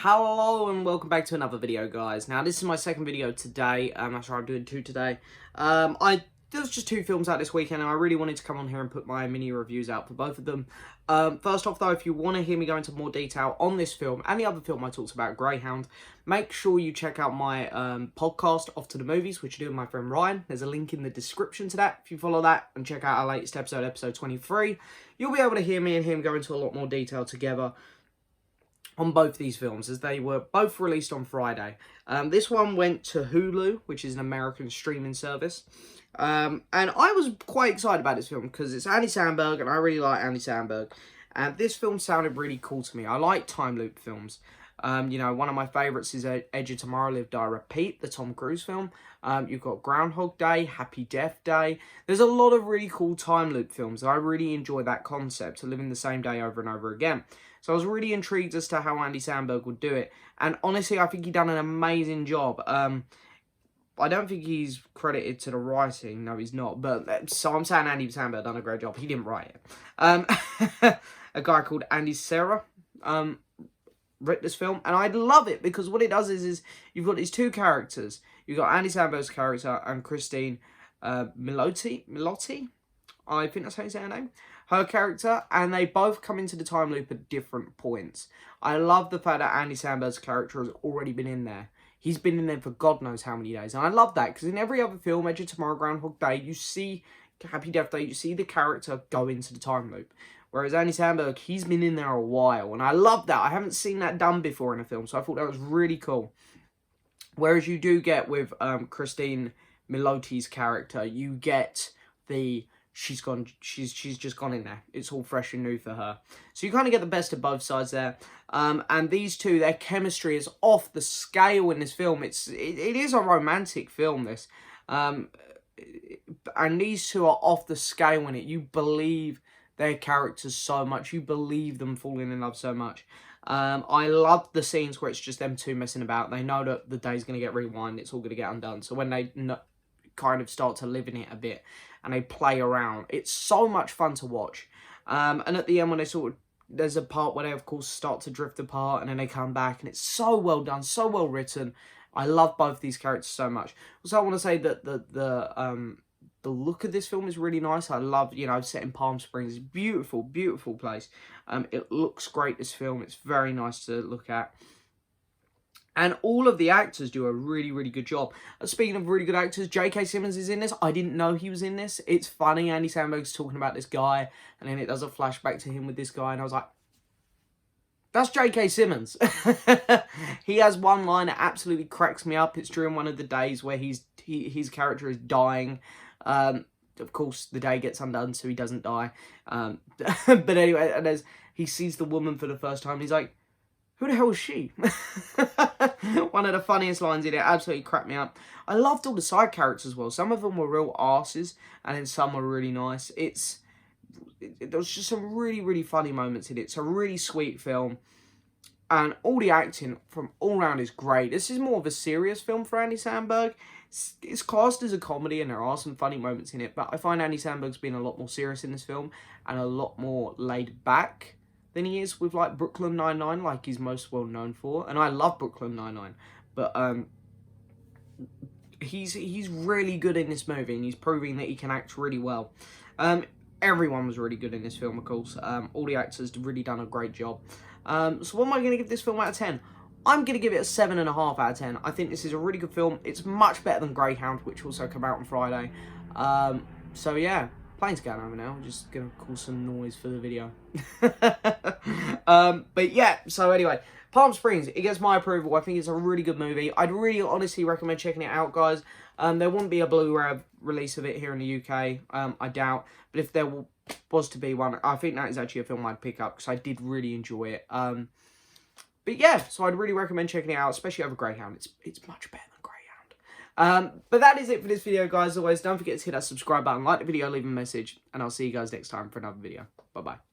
Hello and welcome back to another video, guys. Now this is my second video today. That's right, I'm doing two today. There was just two films out this weekend and I really wanted to come on here and put my mini reviews out for both of them. First off though, if you want to hear me go into more detail on this film and the other film I talked about, Greyhound, make sure you check out my podcast, Off to the Movies, which I do with my friend Ryan. There's a link in the description to that. If you follow that and check out our latest episode, episode 23, you'll be able to hear me and him go into a lot more detail together on both these films, as they were both released on Friday. This one went to Hulu, which is an American streaming service. And I was quite excited about this film because it's Andy Samberg, and I really like Andy Samberg. And this film sounded really cool to me. I like time loop films. You know, one of my favourites is Edge of Tomorrow, Live, Die, Repeat, the Tom Cruise film. You've got Groundhog Day, Happy Death Day. There's a lot of really cool time loop films. I really enjoy that concept, of living the same day over and over again. So I was really intrigued as to how Andy Samberg would do it. And honestly, I think he done an amazing job. I don't think he's credited to the writing. No, he's not. But so I'm saying Andy Samberg done a great job. He didn't write it. A guy called Andy Serra wrote this film. And I love it because what it does is you've got these two characters. You've got Andy Samberg's character and Christine Milioti. I think that's how you say her name. Her character, and they both come into the time loop at different points. I love the fact that Andy Samberg's character has already been in there. He's been in there for God knows how many days. And I love that, because in every other film, Edge of Tomorrow, Groundhog Day, you see Happy Death Day, you see the character go into the time loop. Whereas Andy Samberg, he's been in there a while. And I love that. I haven't seen that done before in a film, so I thought that was really cool. Whereas you do get with Christine Milioti's character, you get the... she's just gone in there. It's all fresh and new for her. So you kind of get the best of both sides there. And these two, their chemistry is off the scale in this film. It is a romantic film, this. And these two are off the scale in it. You believe their characters so much. You believe them falling in love so much. I love the scenes where it's just them two messing about. They know that the day's going to get rewind. It's all going to get undone. So when they kind of start to live in it a bit and they play around, it's so much fun to watch. And at the end, when they there's a part where they of course start to drift apart and then they come back, and it's so well done, so well written. I love both these characters so much. Also, I want to say that the look of this film is really nice. I love, you know, set in Palm Springs. It's beautiful, beautiful place. It looks great, this film. It's very nice to look at. And all of the actors do a really, really good job. Speaking of really good actors, J.K. Simmons is in this. I didn't know he was in this. It's funny, Andy Samberg's talking about this guy, and then it does a flashback to him with this guy, and I was like, that's J.K. Simmons. He has one line that absolutely cracks me up. It's during one of the days where his character is dying. Of course, the day gets undone, so he doesn't die. But anyway, and he sees the woman for the first time, and he's like, who the hell is she? One of the funniest lines in it. Absolutely cracked me up. I loved all the side characters as well. Some of them were real arses, and then some were really nice. There was just some really, really funny moments in it. It's a really sweet film. And all the acting from all around is great. This is more of a serious film for Andy Samberg. It's classed as a comedy, and there are some funny moments in it. But I find Andy Samberg's been a lot more serious in this film, and a lot more laid back than he is with, like, Brooklyn Nine-Nine, like he's most well known for. And I love Brooklyn Nine-Nine, but he's really good in this movie, and he's proving that he can act really well. Everyone was really good in this film, of course. All the actors have really done a great job. So what am I going to give this film out of 10? I'm going to give it a 7.5 out of 10. I think this is a really good film. It's much better than Greyhound, which also came out on Friday. So yeah. Plane's going over now. I'm just going to cause some noise for the video. But yeah, so anyway, Palm Springs, it gets my approval. I think it's a really good movie. I'd really honestly recommend checking it out, guys. There wouldn't be a Blu-ray release of it here in the UK, I doubt. But if there was to be one, I think that is actually a film I'd pick up because I did really enjoy it. But yeah, so I'd really recommend checking it out, especially over Greyhound. It's much better. But that is it for this video, guys. As always, don't forget to hit that subscribe button, like the video, leave a message, and I'll see you guys next time for another video. Bye-bye.